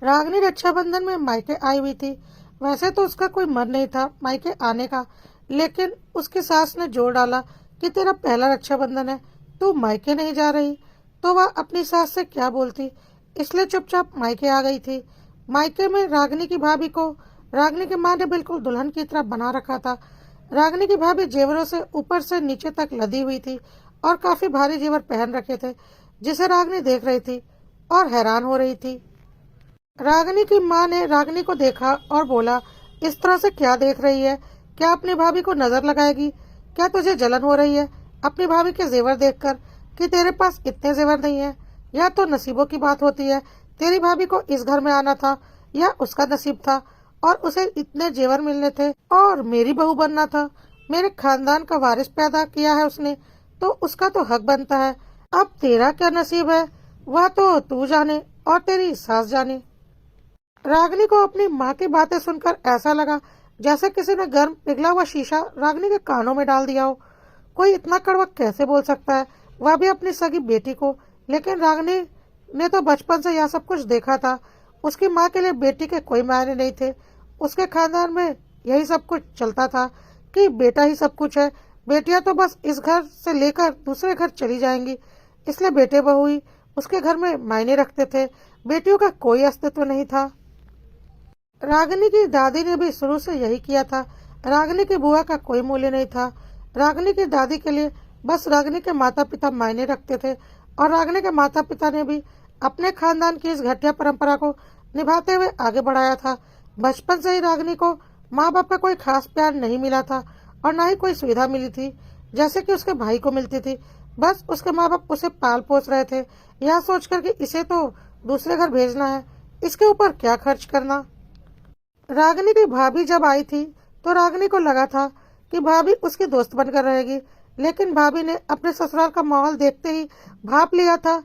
रागनी रक्षाबंधन में मायके आई हुई थी। वैसे तो उसका कोई मन नहीं था मायके आने का, लेकिन उसकी सास ने जोर डाला कि तेरा पहला रक्षाबंधन है, तू मायके नहीं जा रही। तो वह अपनी सास से क्या बोलती, इसलिए चुपचाप मायके आ गई थी। मायके में रागनी की भाभी को रागनी की माँ ने बिल्कुल दुल्हन की तरह बना रखा था। रागनी की भाभी जेवरों से ऊपर से नीचे तक लदी हुई थी और काफी भारी जेवर पहन रखे थे, जिसे रागनी देख रही थी और हैरान हो रही थी। रागिनी की माँ ने रागिनी को देखा और बोला, इस तरह से क्या देख रही है? क्या अपनी भाभी को नजर लगाएगी? क्या तुझे जलन हो रही है अपनी भाभी के जेवर देखकर कि तेरे पास इतने जेवर नहीं है? या तो नसीबों की बात होती है, तेरी भाभी को इस घर में आना था या उसका नसीब था और उसे इतने जेवर मिलने थे और मेरी बहू बनना था। मेरे खानदान का वारिस पैदा किया है उसने, तो उसका तो हक बनता है। अब तेरा क्या नसीब है वह तो तू जाने और तेरी सास जाने। रागिनी को अपनी माँ की बातें सुनकर ऐसा लगा जैसे किसी ने गर्म पिघला हुआ शीशा रागिनी के कानों में डाल दिया हो। कोई इतना कड़वा कैसे बोल सकता है, वह भी अपनी सगी बेटी को? लेकिन रागिनी ने तो बचपन से यह सब कुछ देखा था। उसकी माँ के लिए बेटी के कोई मायने नहीं थे। उसके खानदान में यही सब कुछ चलता था कि बेटा ही सब कुछ है, बेटियां तो बस इस घर से लेकर दूसरे घर चली जाएंगी। इसलिए बेटे बहू ही उसके घर में मायने रखते थे, बेटियों का कोई अस्तित्व नहीं था। रागिनी की दादी ने भी शुरू से यही किया था। रागिनी की बुआ का कोई मूल्य नहीं था। रागिनी की दादी के लिए बस रागिनी के माता पिता मायने रखते थे और रागिनी के माता पिता ने भी अपने खानदान की इस घटिया परंपरा को निभाते हुए आगे बढ़ाया था। बचपन से ही रागिनी को माँ बाप का कोई खास प्यार नहीं मिला था और न ही कोई सुविधा मिली थी जैसे कि उसके भाई को मिलती थी। बस उसके माँ बाप उसे पाल पोस रहे थे, यह सोचकर कि इसे तो दूसरे घर भेजना है, इसके ऊपर क्या खर्च करना। रागिनी की भाभी जब आई थी तो रागिनी को लगा था कि भाभी उसकी दोस्त बनकर रहेगी, लेकिन भाभी ने अपने ससुराल का माहौल देखते ही भाप लिया था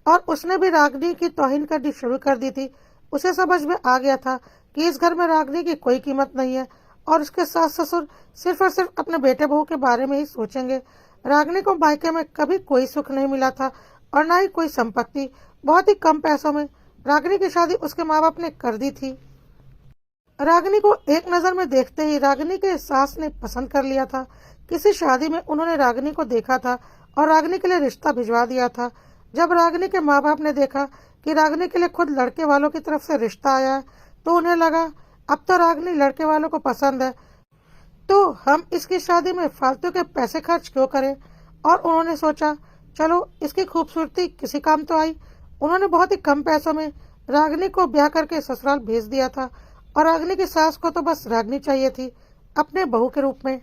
और उसने भी रागिनी की तौहीन करनी शुरू कर दी थी। उसे समझ में आ गया था कि इस घर में रागिनी की कोई कीमत नहीं है और उसके सास ससुर सिर्फ और सिर्फ अपने बेटे बहू के बारे में ही सोचेंगे। रागिनी को मायके में कभी कोई सुख नहीं मिला था और न ही कोई संपत्ति। बहुत ही कम पैसों में रागिनी की शादी उसके माँ बाप ने कर दी थी। रागिनी को एक नजर में देखते ही रागिनी के सास ने पसंद कर लिया था। किसी शादी में उन्होंने रागिनी को देखा था और रागिनी के लिए रिश्ता भिजवा दिया था। जब रागिनी के माँ बाप ने देखा कि रागिनी के लिए खुद लड़के वालों की तरफ से रिश्ता आया है, तो उन्हें लगा अब तो रागिनी लड़के वालों को पसंद है, तो हम इसकी शादी में फालतू के पैसे खर्च क्यों करें। और उन्होंने सोचा चलो इसकी खूबसूरती किसी काम तो आई। उन्होंने बहुत ही कम पैसों में रागिनी को ब्याह करके ससुराल भेज दिया था और रागिनी की सास को तो बस रागिनी चाहिए थी अपने बहू के रूप में।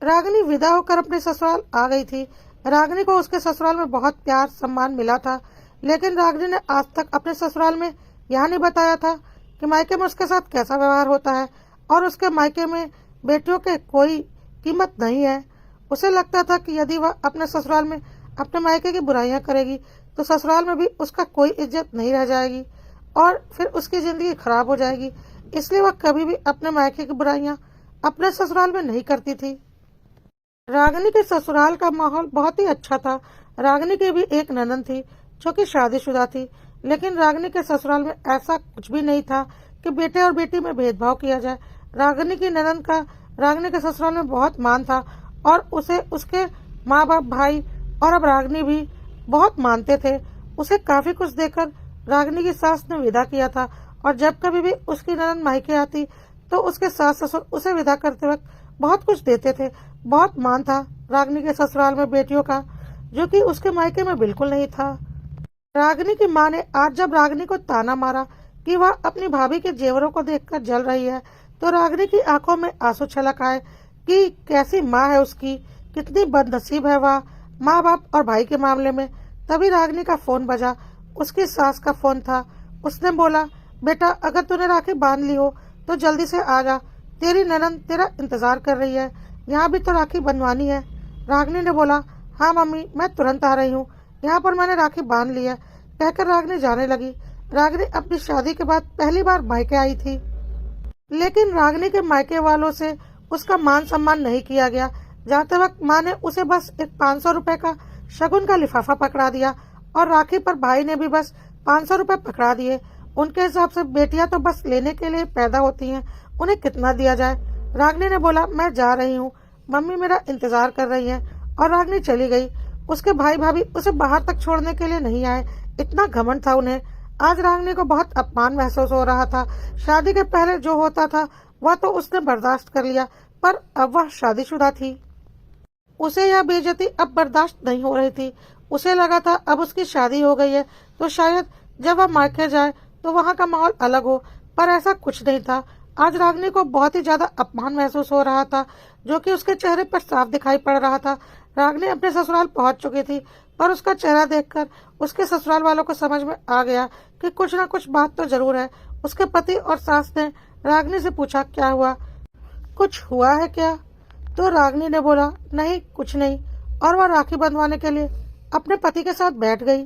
रागिनी विदा होकर अपने ससुराल आ गई थी। रागिनी को उसके ससुराल में बहुत प्यार सम्मान मिला था, लेकिन रागिनी ने आज तक अपने ससुराल में यह नहीं बताया था कि मायके में उसके साथ कैसा व्यवहार होता है और उसके मायके में बेटियों के कोई कीमत नहीं है। उसे लगता था कि यदि वह अपने ससुराल में अपने मायके की बुराइयां करेगी तो ससुराल में भी उसका कोई इज्जत नहीं रह जाएगी और फिर उसकी जिंदगी खराब हो जाएगी। इसलिए वह कभी भी अपने मायके की बुराइयां अपने ससुराल में नहीं करती थी। रागिनी के ससुराल का माहौल बहुत ही अच्छा था। रागिनी की भी एक ननद थी जो कि शादीशुदा थी, लेकिन रागिनी के ससुराल में ऐसा कुछ भी नहीं था कि बेटे और बेटी में भेदभाव किया जाए। रागिनी की ननद का रागिनी के ससुराल में बहुत मान था और उसे उसके माँ बाप भाई और अब रागिनी भी बहुत मानते थे। उसे काफी कुछ देकर रागिनी की सास ने विदा किया था और जब कभी भी उसकी ननद मायके आती तो उसके सास ससुर उसे विदा करते वक्त बहुत कुछ देते थे। बहुत मान था रागिनी के ससुराल में बेटियों का, जो कि उसके मायके में बिल्कुल नहीं था। रागिनी की माँ ने आज जब रागिनी को ताना मारा कि वह अपनी भाभी के जेवरों को देखकर जल रही है, तो रागिनी की आंखों में आंसू छलक आए कि कैसी माँ है उसकी, कितनी बदनसीब है वह माँ बाप और भाई के मामले में। तभी रागिनी का फोन बजा। उसकी सास का फोन था। उसने बोला, बेटा अगर तूने राखी बांध ली हो तो जल्दी से आ जा, तेरी ननद तेरा इंतजार कर रही है, यहाँ भी तो राखी बंधवानी है। रागिनी ने बोला, हाँ मम्मी मैं तुरंत आ रही हूँ, यहाँ पर मैंने राखी बांध ली है, कहकर रागिनी जाने लगी। रागिनी अपनी शादी के बाद पहली बार मायके आई थी, लेकिन रागिनी के मायके वालों से उसका मान सम्मान नहीं किया गया। जाते वक्त माँ ने उसे बस एक 500 रुपए का शगुन का लिफाफा पकड़ा दिया और राखी पर भाई ने भी बस 500 रुपए पकड़ा दिए उनके हिसाब से बेटियां तो बस लेने के लिए पैदा होती हैं, उन्हें कितना दिया जाए। रागिनी ने बोला, मैं जा रही हूँ, मम्मी मेरा इंतजार कर रही है। और रागिनी चली गई। उसके भाई भाभी उसे बाहर तक छोड़ने के लिए नहीं आए, इतना घमंड था उन्हें। आज रागिनी को बहुत अपमान महसूस हो रहा था। शादी के पहले जो होता था वह तो उसने बर्दाश्त कर लिया, पर अब वह शादीशुदा थी। उसे यह बेइज्जती अब बर्दाश्त नहीं हो रही थी। उसे लगा था अब उसकी शादी हो गई है तो शायद जब वह मायके जाए तो वहाँ का माहौल अलग हो, पर ऐसा कुछ नहीं था। आज रागिनी को बहुत ही ज्यादा अपमान महसूस हो रहा था, जो कि उसके चेहरे पर साफ दिखाई पड़ रहा था। रागिनी अपने ससुराल पहुंच चुकी थी, पर उसका चेहरा देखकर उसके ससुराल वालों को समझ में आ गया कि कुछ न कुछ बात तो जरूर है। उसके पति और सास ने रागिनी से पूछा, क्या हुआ, कुछ हुआ है क्या? तो रागिनी ने बोला, नहीं कुछ नहीं। और वह राखी बंधवाने के लिए अपने पति के साथ बैठ गई।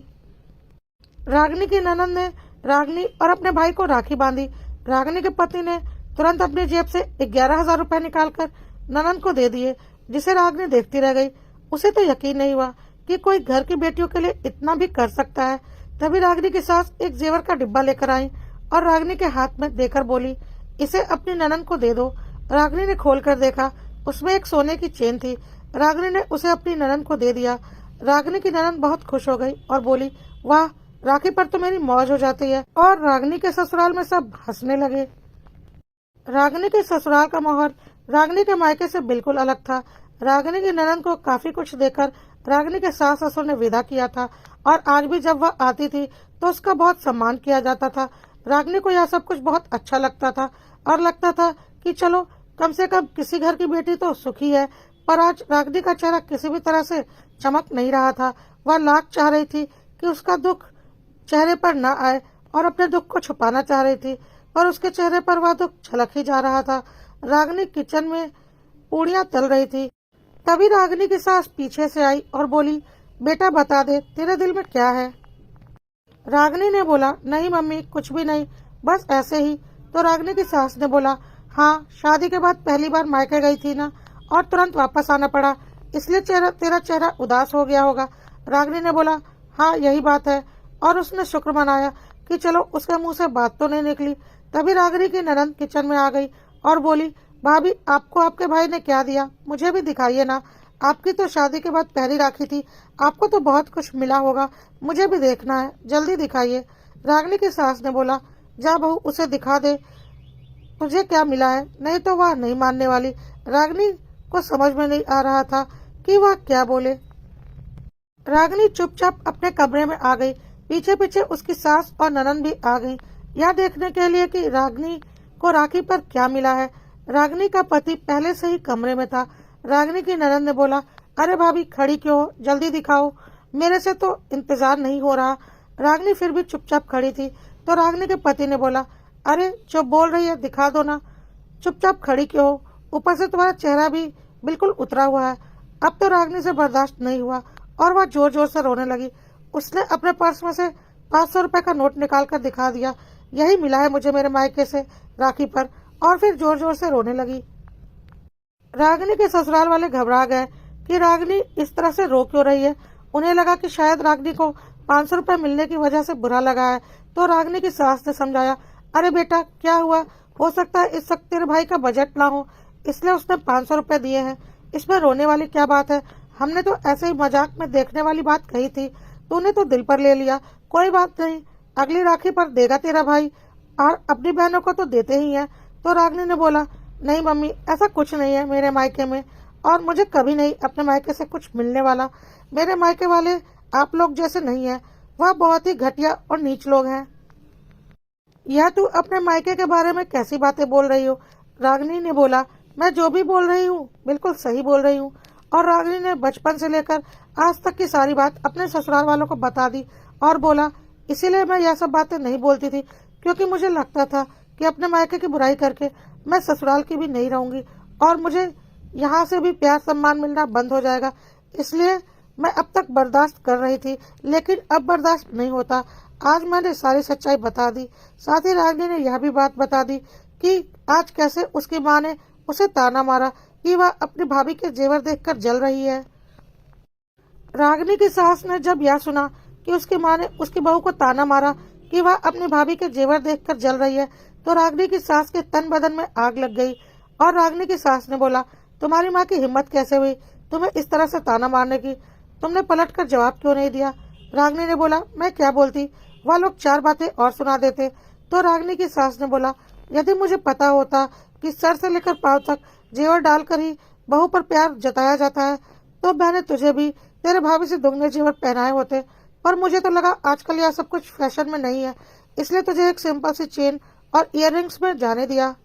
रागिनी की ननद ने रागिनी और अपने भाई को राखी बांधी। रागिनी के पति ने तुरंत अपनी जेब से 11,000 रुपए निकालकर ननद को दे दिए, जिसे रागिनी देखती रह गई। उसे तो यकीन नहीं हुआ कि कोई घर की बेटियों के लिए इतना भी कर सकता है। तभी रागिनी की सास एक जेवर का डिब्बा लेकर आई और रागिनी के हाथ में देकर बोली, इसे अपनी ननद को दे दो। रागिनी ने खोलकर देखा, उसमें एक सोने की चेन थी। रागिनी ने उसे अपनी ननद को दे दिया। रागिनी की ननद बहुत खुश हो गई और बोली, वाह, राखी पर तो मेरी मौज हो जाती है। और रागिनी के ससुराल में सब हंसने लगे। रागिनी के ससुराल का माहौल रागिनी के मायके से बिल्कुल अलग था। रागिनी की ननद को काफी कुछ देकर रागिनी के सास ससुर ने विदा किया था, और आज भी जब वह आती थी तो उसका बहुत सम्मान किया जाता था। रागिनी को यह सब कुछ बहुत अच्छा लगता था और लगता था कि चलो कम से कम किसी घर की बेटी तो सुखी है। पर आज रागिनी का चेहरा किसी भी तरह से चमक नहीं रहा था। वह लाख चाह रही थी कि उसका दुख चेहरे पर न आए और अपने दुख को छुपाना चाह रही थी, पर उसके चेहरे पर वह दुख झलक ही जा रहा था। रागिनी किचन में पूड़ियां तल रही थी। तभी रागिनी की सास पीछे से आई और बोली, बेटा बता दे, तेरे दिल में क्या है? रागिनी ने बोला, नहीं मम्मी, कुछ भी नहीं, बस ऐसे ही। तो रागिनी की सास ने बोला, हाँ, शादी के बाद पहली बार मायके गई थी ना, और तुरंत वापस आना पड़ा, इसलिए तेरा चेहरा उदास हो गया होगा। रागिनी ने बोला, हाँ यही बात है। और उसने शुक्र मनाया कि चलो उसके मुंह से बात तो नहीं निकली। तभी रागिनी की ननद किचन में आ गई और बोली, भाभी, आपको आपके भाई ने क्या दिया, मुझे भी दिखाइए ना। आपकी तो शादी के बाद पहली राखी थी, आपको तो बहुत कुछ मिला होगा, मुझे भी देखना है, जल्दी दिखाइए। रागिनी की सास ने बोला, जा बहू, उसे दिखा दे तुझे क्या मिला है, नहीं तो वह नहीं मानने वाली। रागिनी को समझ में नहीं आ रहा था कि वह क्या बोले। रागिनी चुपचाप अपने कमरे में आ गई। पीछे पीछे उसकी सास और ननद भी आ गई, यह देखने के लिए कि रागिनी को राखी पर क्या मिला है। रागिनी का पति पहले से ही कमरे में था। रागिनी की ननद ने बोला, अरे भाभी, खड़ी क्यों हो, जल्दी दिखाओ, मेरे से तो इंतजार नहीं हो रहा। रागिनी फिर भी चुपचाप खड़ी थी। तो रागिनी के पति ने बोला, अरे जो बोल रही है दिखा दो ना, चुपचाप खड़ी क्यों हो, ऊपर से तुम्हारा चेहरा भी बिल्कुल उतरा हुआ है। अब तो रागिनी से बर्दाश्त नहीं हुआ और वह जोर जोर से रोने लगी। उसने अपने पर्स में से 500 रुपए का नोट निकाल कर दिखा दिया, यही मिला है मुझे मेरे मायके से राखी पर, और फिर जोर जोर से रोने लगी। रागिनी के ससुराल वाले घबरा गए कि रागिनी इस तरह से रो क्यों रही है। उन्हें लगा कि शायद रागिनी को 500 रुपए मिलने की वजह से बुरा लगा है। तो रागिनी की सास ने समझाया, अरे बेटा, क्या हुआ, हो सकता है इस वक्त तेरे भाई का बजट ना हो, इसलिए उसने 500 रुपए दिए हैं, इसमें रोने वाली क्या बात है, हमने तो ऐसे ही मजाक में देखने वाली बात कही थी, तूने तो दिल पर ले लिया, कोई बात नहीं, अगली राखी पर देगा तेरा भाई, और अपनी बहनों को तो देते ही है। तो रागिनी ने बोला, नहीं मम्मी, ऐसा कुछ नहीं है मेरे मायके में, और मुझे कभी नहीं अपने मायके से कुछ मिलने वाला। मेरे मायके वाले आप लोग जैसे नहीं है, वह बहुत ही घटिया और नीच लोग हैं। यह तू अपने मायके के बारे में कैसी बातें बोल रही हो? रागिनी ने बोला, मैं जो भी बोल रही हूँ बिल्कुल सही बोल रही हूँ। और रागिनी ने बचपन से लेकर आज तक की सारी बात अपने ससुराल वालों को बता दी और बोला, इसीलिए मैं यह सब बातें नहीं बोलती थी, क्योंकि मुझे लगता था कि अपने मायके की बुराई करके मैं ससुराल की भी नहीं रहूंगी और मुझे यहाँ से भी प्यार सम्मान मिलना बंद हो जाएगा। इसलिए मैं अब तक बर्दाश्त कर रही थी, लेकिन अब बर्दाश्त नहीं होता। आज मैंने सारी सच्चाई बता दी। साथ ही रागिनी ने यह भी बात बता दी कि आज कैसे उसकी माँ ने उसे ताना मारा कि वह अपनी भाभी के जेवर देखकर जल रही है। रागिनी की सास ने जब यह सुना कि उसकी माँ ने उसकी बहू को ताना मारा कि वह अपनी भाभी के जेवर देखकर जल रही है तो रागिनी की सास के तन बदन में आग लग गई। और रागिनी की सास ने बोला, तुम्हारी माँ की हिम्मत कैसे हुई तुम्हें इस तरह से ताना मारने की? तुमने पलट कर जवाब क्यों नहीं दिया? रागिनी ने बोला, मैं क्या बोलती, वह लोग चार बातें और सुना देते। तो रागिनी की सास ने बोला, यदि मुझे पता होता कि सर से लेकर पांव तक जेवर डालकर ही बहू पर प्यार जताया जाता है तो मैंने तुझे भी तेरे भाभी से दुगने जेवर पहनाए होते। पर मुझे तो लगा आजकल यह सब कुछ फैशन में नहीं है, इसलिए तुझे एक सिंपल सी चेन और इयररिंग्स में जाने दिया।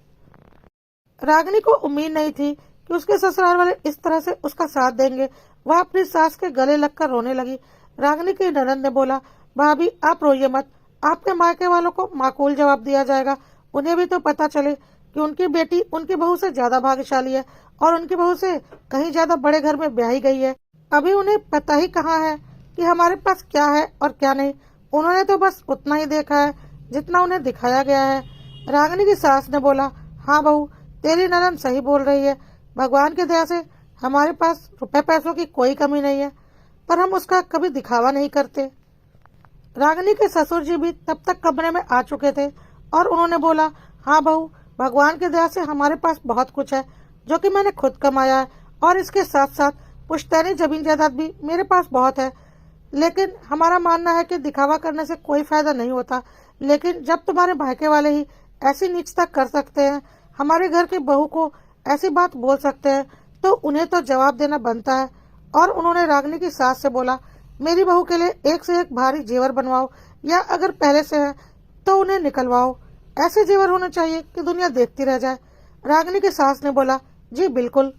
रागिनी को उम्मीद नहीं थी कि उसके ससुराल वाले इस तरह से उसका साथ देंगे। वह अपनी सास के गले लगकर रोने लगी। रागिनी की ननद ने बोला, भाभी आप रोइए मत, आपके मायके वालों को माकूल जवाब दिया जाएगा। उन्हें भी तो पता चले कि उनकी बेटी उनकी बहू से ज्यादा भाग्यशाली है और उनकी बहू से कहीं ज्यादा बड़े घर में ब्याही गई है। अभी उन्हें पता ही कहाँ है कि हमारे पास क्या है और क्या नहीं। उन्होंने तो बस उतना ही देखा है जितना उन्हें दिखाया गया है। रागिनी की सास ने बोला, हाँ बहू, तेरी ननद सही बोल रही है। भगवान की दया से हमारे पास रुपए पैसों की कोई कमी नहीं है, पर हम उसका कभी दिखावा नहीं करते। रागिनी के ससुर जी भी तब तक कमरे में आ चुके थे और उन्होंने बोला, हाँ बहू, भगवान की दया से हमारे पास बहुत कुछ है जो कि मैंने खुद कमाया है और इसके साथ साथ पुश्तैनी जमीन जायदाद भी मेरे पास बहुत है। लेकिन हमारा मानना है कि दिखावा करने से कोई फायदा नहीं होता। लेकिन जब तुम्हारे भाइके वाले ही ऐसी नीचता कर सकते हैं, हमारे घर की बहू को ऐसी बात बोल सकते हैं, तो उन्हें तो जवाब देना बनता है। और उन्होंने रागिनी की सास से बोला, मेरी बहू के लिए एक से एक भारी जेवर बनवाओ या अगर पहले से है तो उन्हें निकलवाओ। ऐसे जेवर होने चाहिए कि दुनिया देखती रह जाए। रागिनी की सास ने बोला, जी बिल्कुल।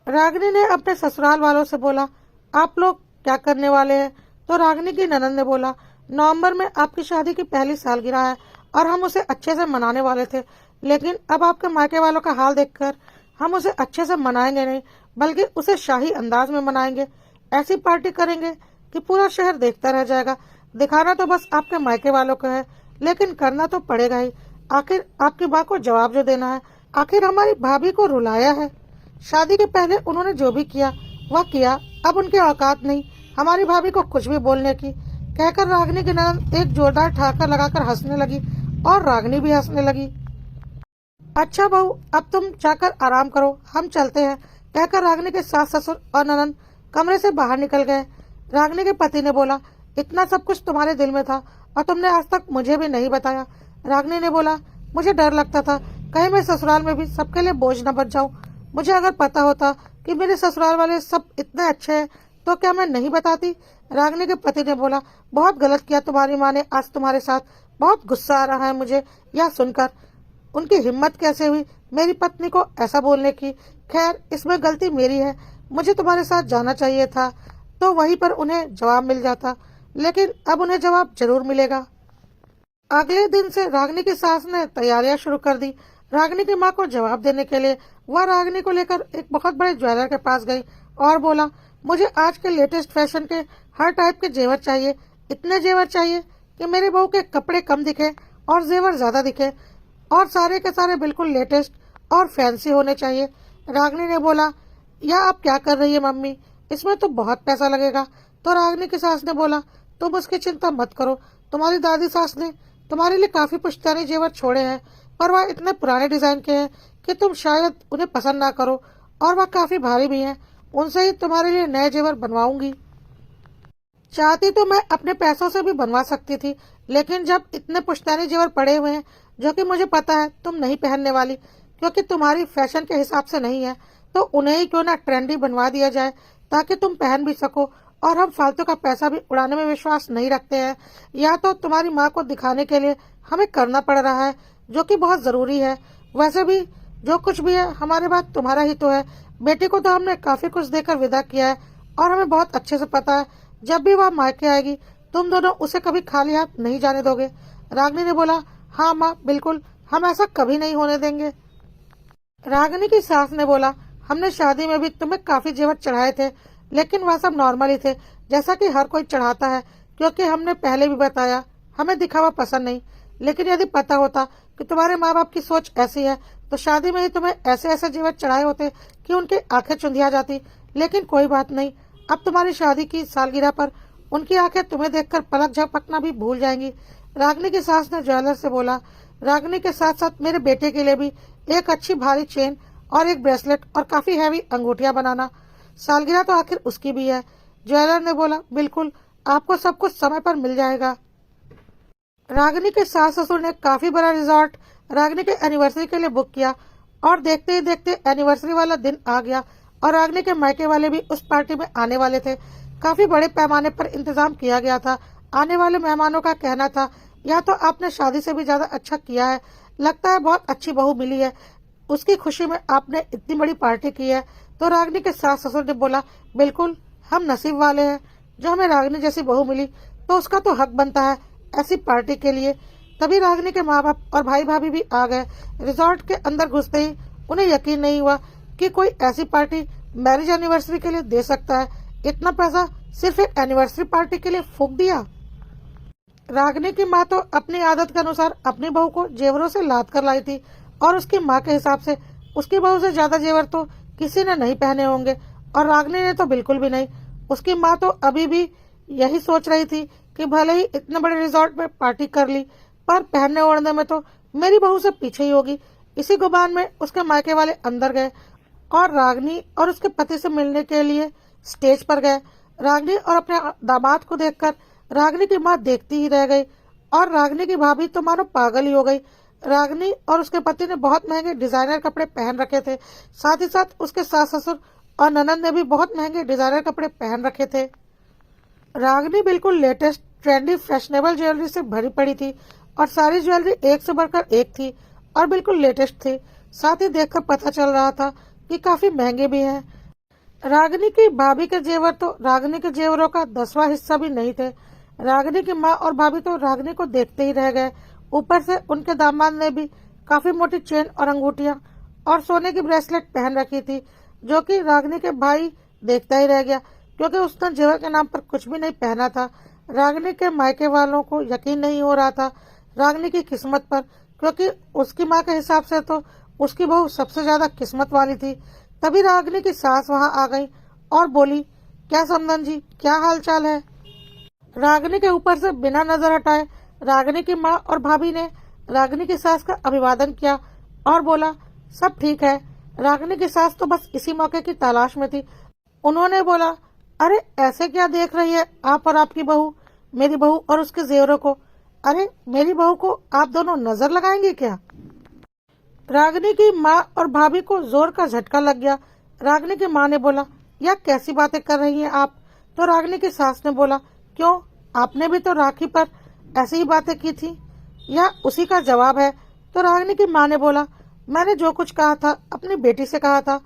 रागिनी ने अपने ससुराल वालों से बोला, आप लोग क्या करने वाले हैं? तो रागिनी की ननद ने बोला, नवंबर में आपकी शादी की पहली सालगिरह है और हम उसे अच्छे से मनाने वाले थे, लेकिन अब आपके मायके वालों का हाल देखकर हम उसे अच्छे से मनाएंगे नहीं, बल्कि उसे शाही अंदाज में मनाएंगे। ऐसी पार्टी करेंगे कि पूरा शहर देखता रह जाएगा। दिखाना तो बस आपके मायके वालों को है, लेकिन करना तो पड़ेगा ही। आखिर आपकी माँ को जवाब जो देना है। आखिर हमारी भाभी को रुलाया है। शादी के पहले उन्होंने जो भी किया वह किया, अब उनकी औकात नहीं हमारी भाभी को कुछ भी बोलने की। कहकर रागिनी की ननद एक जोरदार ठहाका लगाकर हंसने लगी और रागिनी भी हंसने लगी। अच्छा बहू, अब तुम जाकर आराम करो, हम चलते हैं। कहकर रागिनी के सास ससुर और ननद कमरे से बाहर निकल गए। रागिनी के पति ने बोला, इतना सब कुछ तुम्हारे दिल में था और तुमने आज तक मुझे भी नहीं बताया। रागिनी ने बोला, मुझे डर लगता था कहीं मैं ससुराल में भी सबके लिए बोझ न बन जाऊं। मुझे अगर पता होता कि मेरे ससुराल वाले सब इतने अच्छे हैं तो क्या मैं नहीं बताती? रागिनी के पति ने बोला, बहुत गलत किया तुम्हारी माँ ने आज तुम्हारे साथ। बहुत गुस्सा आ रहा है मुझे यह सुनकर। उनकी हिम्मत कैसे हुई मेरी पत्नी को ऐसा बोलने की? खैर, इसमें गलती मेरी है। मुझे तुम्हारे साथ जाना चाहिए था तो वहीं पर उन्हें जवाब मिल जाता, लेकिन अब उन्हें जवाब जरूर मिलेगा। अगले दिन से रागिनी की सास ने तैयारियां शुरू कर दी। रागिनी की माँ को जवाब देने के लिए वह रागिनी को लेकर एक बहुत बड़े ज्वेलर के पास गई और बोला, मुझे आज के लेटेस्ट फैशन के हर टाइप के जेवर चाहिए। इतने जेवर चाहिए कि मेरे बहू के कपड़े कम दिखे और जेवर ज्यादा दिखे, और सारे के सारे बिल्कुल लेटेस्ट और फैंसी होने चाहिए। रागिनी ने बोला, यह आप क्या कर रही है मम्मी, इसमें तो बहुत पैसा लगेगा। तो रागिनी की सास ने बोला, तुम उसकी चिंता मत करो, तुम्हारी दादी सास ने तुम्हारे लिए काफी पुश्तैनी जेवर छोड़े हैं, पर वह इतने पुराने डिजाइन के हैं कि तुम शायद उन्हें पसंद ना करो, और वह काफी भारी भी हैं। उनसे ही तुम्हारे लिए नए जेवर बनवाऊंगी। चाहती तो मैं अपने पैसों से भी बनवा सकती थी, लेकिन जब इतने पुश्तैनी जेवर पड़े हुए हैं जो कि मुझे पता है तुम नहीं पहनने वाली क्योंकि तुम्हारी फैशन के हिसाब से नहीं है, तो उन्हें ही क्यों ना ट्रेंडी बनवा दिया जाए ताकि तुम पहन भी सको। और हम फालतू का पैसा भी उड़ाने में विश्वास नहीं रखते हैं। या तो तुम्हारी माँ को दिखाने के लिए हमें करना पड़ रहा है, जो कि बहुत जरूरी है। वैसे भी जो कुछ भी है हमारे बाद तुम्हारा ही तो है। बेटी को तो हमने काफी कुछ देकर विदा किया है और हमें बहुत अच्छे से पता है जब भी वह मायके आएगी तुम दोनों उसे कभी खाली हाथ नहीं जाने दोगे। रागिनी ने बोला, हाँ माँ बिल्कुल, हम ऐसा कभी नहीं होने देंगे। रागिनी की सास ने बोला, हमने शादी में भी तुम्हें काफी जेवर चढ़ाए थे, लेकिन वह सब नॉर्मल ही थे, जैसा कि हर कोई चढ़ाता है, क्योंकि हमने पहले भी बताया हमें दिखावा पसंद नहीं। लेकिन यदि पता होता कि तुम्हारे माँ बाप की सोच ऐसी है तो शादी में ही तुम्हें ऐसे ऐसे जेवर चढ़ाए होते कि उनकी आंखें चुंधिया जाती। लेकिन कोई बात नहीं, अब तुम्हारी शादी की सालगिरह पर उनकी आंखें तुम्हें देखकर पलक झपकना भी भूल जाएंगी। रागिनी की सास ने ज्वेलर से बोला, रागिनी के साथ साथ मेरे बेटे के लिए भी एक अच्छी भारी चेन और एक ब्रेसलेट और काफी हैवी अंगूठियां बनाना। सालगिरह तो आखिर उसकी भी है। ज्वेलर ने बोला, बिल्कुल, आपको सब कुछ समय पर मिल जाएगा। रागिनी के सास ससुर ने काफी बड़ा रिजॉर्ट रागिनी के एनिवर्सरी के लिए बुक किया और देखते ही देखते एनिवर्सरी वाला दिन आ गया और रागिनी के मायके वाले भी उस पार्टी में आने वाले थे। काफी बड़े पैमाने पर इंतजाम किया गया था। आने वाले मेहमानों का कहना था, या तो आपने शादी से भी ज्यादा अच्छा किया है, लगता है बहुत अच्छी बहू मिली है, उसकी खुशी में आपने इतनी बड़ी पार्टी की है। तो रागिनी के सास ससुर ने बोला, बिल्कुल, हम नसीब वाले हैं जो हमें रागिनी जैसी बहू मिली, तो उसका तो हक बनता है ऐसी पार्टी के लिए। तभी रागिनी के माँ बाप और भाई भाभी भी आ गए। रिजॉर्ट के अंदर घुसते ही उन्हें यकीन नहीं हुआ कि कोई ऐसी पार्टी मैरिज एनिवर्सरी के लिए दे सकता है। इतना पैसा सिर्फ एक एनिवर्सरी पार्टी के लिए फूंक दिया। रागिनी की माँ तो अपनी आदत के अनुसार अपनी बहू को जेवरों से लाद कर लाई थी और उसकी माँ के हिसाब से उसकी बहू से ज्यादा जेवर तो किसी ने नहीं पहने होंगे और रागिनी ने तो बिल्कुल भी नहीं। उसकी माँ तो अभी भी यही सोच रही थी कि भले ही इतने बड़े रिजॉर्ट में पार्टी कर ली, पर पहनने ओढ़ने में तो मेरी बहू से पीछे ही होगी। इसी गुमान में उसके मायके वाले अंदर गए और रागिनी और उसके पति से मिलने के लिए स्टेज पर गए। रागिनी और अपने दामाद को देखकर रागिनी की माँ देखती ही रह गई और रागिनी की भाभी तो मानो पागल ही हो गई। रागिनी और उसके पति ने बहुत महंगे डिजाइनर कपड़े पहन रखे थे, साथ ही साथ उसके सास ससुर और ननद ने भी बहुत महंगे डिजाइनर कपड़े पहन रखे थे। रागिनी बिल्कुल लेटेस्ट ट्रेंडी फैशनेबल ज्वेलरी से भरी पड़ी थी और सारी ज्वेलरी एक से बढ़कर एक थी और बिल्कुल लेटेस्ट थी। साथ ही देखकर पता चल रहा था कि काफी महंगे भी हैं। रागिनी की भाभी के जेवर तो रागिनी के जेवरों का 10वां हिस्सा भी नहीं थे। रागिनी की माँ और भाभी तो रागिनी को देखते ही रह गए। ऊपर से उनके दामाद ने भी काफी मोटी चेन और अंगूठियां और सोने की ब्रेसलेट पहन रखी थी, जो कि रागिनी के भाई देखता ही रह गया क्योंकि उसने जेवर के नाम पर कुछ भी नहीं पहना था। रागिनी के मायके वालों को यकीन नहीं हो रहा था रागिनी की किस्मत पर, क्योंकि उसकी माँ के हिसाब से तो उसकी बहू सबसे ज्यादा किस्मत वाली थी। तभी रागिनी की सास वहां आ गई और बोली, क्या समधन जी, क्या हाल चाल है। रागिनी के ऊपर से बिना नजर हटाए रागिनी की माँ और भाभी ने रागिनी की सास का अभिवादन किया और बोला, सब ठीक है। रागिनी की सास तो बस इसी मौके की तलाश में थी। उन्होंने बोला, अरे ऐसे क्या देख रही है आप और आपकी बहू, मेरी बहू और उसके जेवरों को। अरे मेरी बहू को आप दोनों नजर लगाएंगे क्या। रागिनी की माँ और भाभी को जोर का झटका लग गया। रागिनी की माँ ने बोला, यह कैसी बातें कर रही हैं आप। तो रागिनी की सास ने बोला, क्यों, आपने भी तो राखी पर ऐसी ही बातें की थी, यह उसी का जवाब है। तो रागिनी की माँ ने बोला, मैंने जो कुछ कहा था अपनी बेटी से कहा था।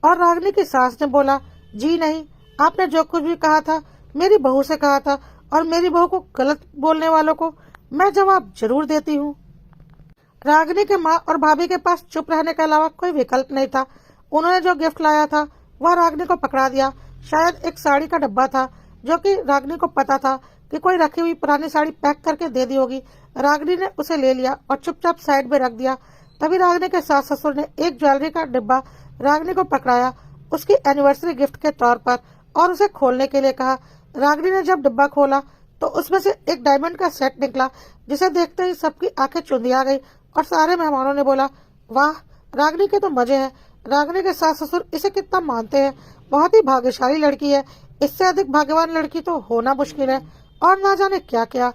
और रागिनी की सास ने बोला, जी नहीं, आपने जो कुछ भी कहा था मेरी बहू से कहा था और मेरी बहू को गलत बोलने वालों को मैं जवाब जरूर देती हूँ। रागिनी के माँ और भाभी के पास चुप रहने के अलावा कोई विकल्प नहीं था। उन्होंने जो गिफ्ट लाया था वह रागिनी को पकड़ा दिया। शायद एक साड़ी का डब्बा था जो कि रागिनी को पता था कि कोई रखी हुई पुरानी साड़ी पैक करके दे दी होगी। रागिनी ने उसे ले लिया और चुपचाप साइड में रख दिया। तभी रागिनी के सास ससुर ने एक ज्वेलरी का डिब्बा रागिनी को पकड़ाया उसकी एनिवर्सरी गिफ्ट के तौर पर और उसे खोलने के लिए कहा। रागिनी ने जब डिब्बा खोला तो उसमें से एक डायमंड का सेट निकला, जिसे देखते ही सबकी आंखें चुंधिया गई और सारे मेहमानों ने बोला, वाह, रागिनी के तो मजे हैं। रागिनी के सास ससुर इसे कितना मानते हैं, बहुत ही भाग्यशाली लड़की है, इससे अधिक भाग्यवान लड़की तो होना मुश्किल है। और ना जाने क्या क्या।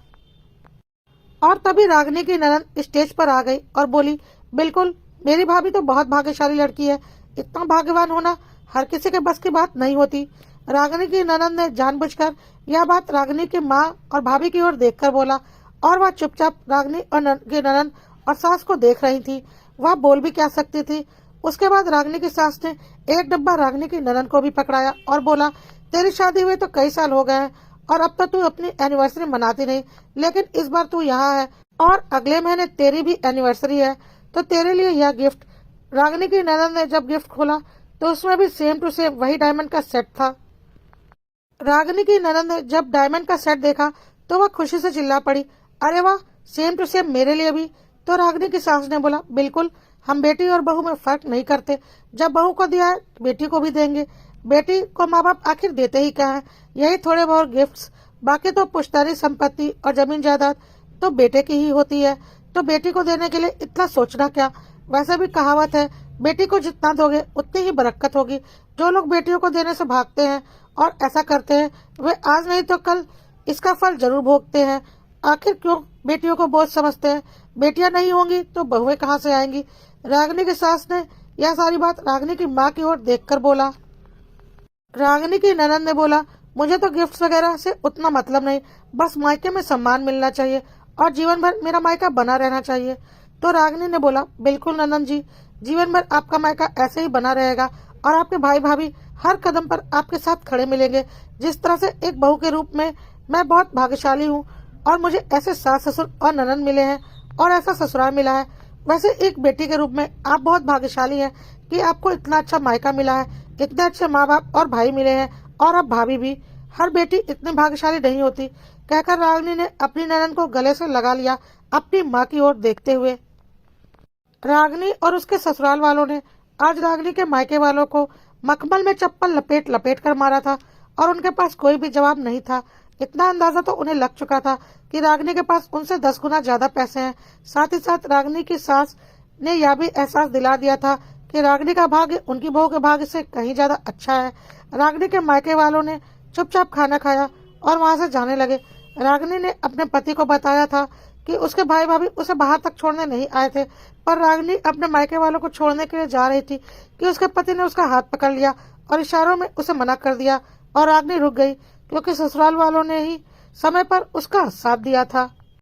और तभी रागिनी की ननद स्टेज पर आ गई और बोली, बिल्कुल, मेरी भाभी तो बहुत भाग्यशाली लड़की है, इतना भाग्यवान होना हर किसी के बस की बात नहीं होती। रागिनी की ननद ने जानबूझकर यह बात रागिनी की माँ और भाभी की ओर देखकर बोला और वह चुपचाप रागिनी की ननद और सास को देख रही थी। वह बोल भी क्या सकती थी। उसके बाद रागिनी की सास ने एक डब्बा रागिनी की ननद को भी पकड़ाया और बोला, तेरी शादी हुए तो कई साल हो गए हैं और अब तो तू अपनी एनिवर्सरी मनाती नहीं, लेकिन इस बार तू यहाँ है और अगले महीने तेरी भी एनिवर्सरी है, तो तेरे लिए यह गिफ्ट। रागिनी की ननद ने जब गिफ्ट खोला तो उसमें भी सेम टू सेम वही डायमंड का सेट था। रागिनी की ननद ने जब डायमंड का सेट देखा तो वह खुशी से चिल्ला पड़ी, अरे वाह, सेम टू सेम मेरे लिए भी। तो रागिनी की सास ने बोला, बिल्कुल, हम बेटी और बहू में फर्क नहीं करते, जब बहू को दिया है बेटी को भी देंगे। बेटी को माँ बाप आखिर देते ही क्या है, यही थोड़े बहुत गिफ्ट्स, बाकी तो पुश्तैनी संपत्ति और जमीन जायदाद तो बेटे की ही होती है। तो बेटी को देने के लिए इतना सोचना क्या। वैसे भी कहावत है, बेटी को जितना दोगे उतनी ही बरकत होगी। जो लोग बेटियों को देने से भागते हैं और ऐसा करते हैं, वे आज नहीं तो कल इसका फल जरूर भोगते हैं। आखिर क्यों बेटियों को बोझ समझते हैं। बेटियां नहीं होंगी तो बहुएं कहाँ से आएंगी। रागिनी की सास ने यह सारी बात रागिनी की माँ की ओर देखकर बोला। रागिनी की ननद ने बोला, मुझे तो गिफ्ट्स वगैरह से उतना मतलब नहीं, बस मायके में सम्मान मिलना चाहिए और जीवन भर मेरा मायका बना रहना चाहिए। तो रागिनी ने बोला, बिल्कुल नंदन जी, जीवन भर आपका मायका ऐसे ही बना रहेगा और आपके भाई भाभी हर कदम पर आपके साथ खड़े मिलेंगे। जिस तरह से एक बहू के रूप में मैं बहुत भाग्यशाली हूँ और मुझे ऐसे सास ससुर और ननद मिले हैं और ऐसा ससुराल मिला है, वैसे एक बेटी के रूप में आप बहुत भाग्यशाली हैं कि आपको इतना अच्छा मायका मिला है, इतने अच्छे माँ बाप और भाई मिले हैं और अब भाभी भी। हर बेटी इतनी भाग्यशाली नहीं होती, कहकर रागिनी ने अपनी ननद को गले से लगा लिया, अपनी माँ की ओर देखते हुए। रागिनी और उसके ससुराल वालों ने आज रागिनी के मायके वालों को मखमल में चप्पल लपेट लपेट कर मारा था और उनके पास कोई भी जवाब नहीं था। इतना अंदाजा तो उन्हें लग चुका था कि रागिनी के पास उनसे 10 गुना ज्यादा पैसे हैं। साथ ही साथ रागिनी की सास ने यह भी एहसास दिला दिया था कि रागिनी का भाग्य उनकी बहू के भाग्य से कहीं ज्यादा अच्छा है। रागिनी के मायके वालों ने चुपचाप खाना खाया और वहां से जाने लगे। रागिनी ने अपने पति को बताया था कि उसके भाई भाभी उसे बाहर तक छोड़ने नहीं आए थे, पर रागिनी अपने मायके वालों को छोड़ने के लिए जा रही थी कि उसके पति ने उसका हाथ पकड़ लिया और इशारों में उसे मना कर दिया और रागिनी रुक गई, क्योंकि ससुराल वालों ने ही समय पर उसका साथ दिया था।